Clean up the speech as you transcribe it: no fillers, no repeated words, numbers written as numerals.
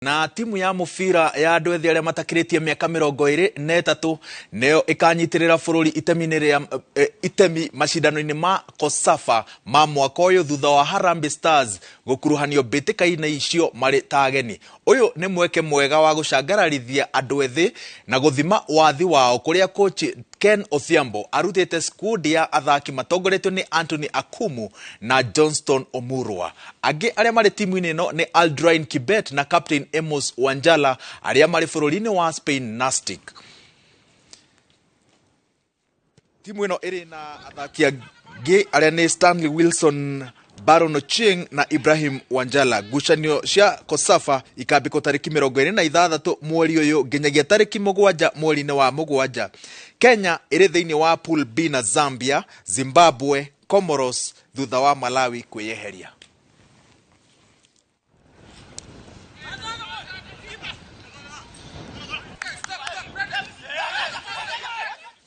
Na timu ya mufira ya andu ethĩ arĩa matakĩrĩtie mĩaka 23 neo ikanyitirĩra bũrũri itemi macindano-inĩ ma COSAFA ma mwaka ũyũ thutha wa Harambee Stars gũkuruhanio mbĩtĩka-inĩ icio marĩ ta ageni. Ũyũ nĩ mweke mwega wa gũcangararithia andũ ethĩ na gũthima wathi wao kũrĩa coach Ken Othiambo arutĩte skundi ya athaki matongoretio nĩ Anthony Akumu na Johnston Omurwa. Angĩ arĩa marĩ timu-inĩ ĩno nĩ Aldrin Kibet na Captain Amos Wanjala arĩa marĩ bũrũri-inĩ wa Spain Nastic. Timu ĩno ĩrĩ na athaki angĩ arĩa nĩ Stanley Wilson, Baron Ocheng na Ibrahim Wanjala. Ngucanio cia COSAFA ikambĩkwo tarĩki 26 mweri ũyũ nginyagia tarĩki 7 mweri-inĩ wa Mũgwanja. Kenya ĩrĩ thĩinĩ wa pool B na Zambia, Zimbabwe, Comoros thutha wa Malawi kwĩyeheria.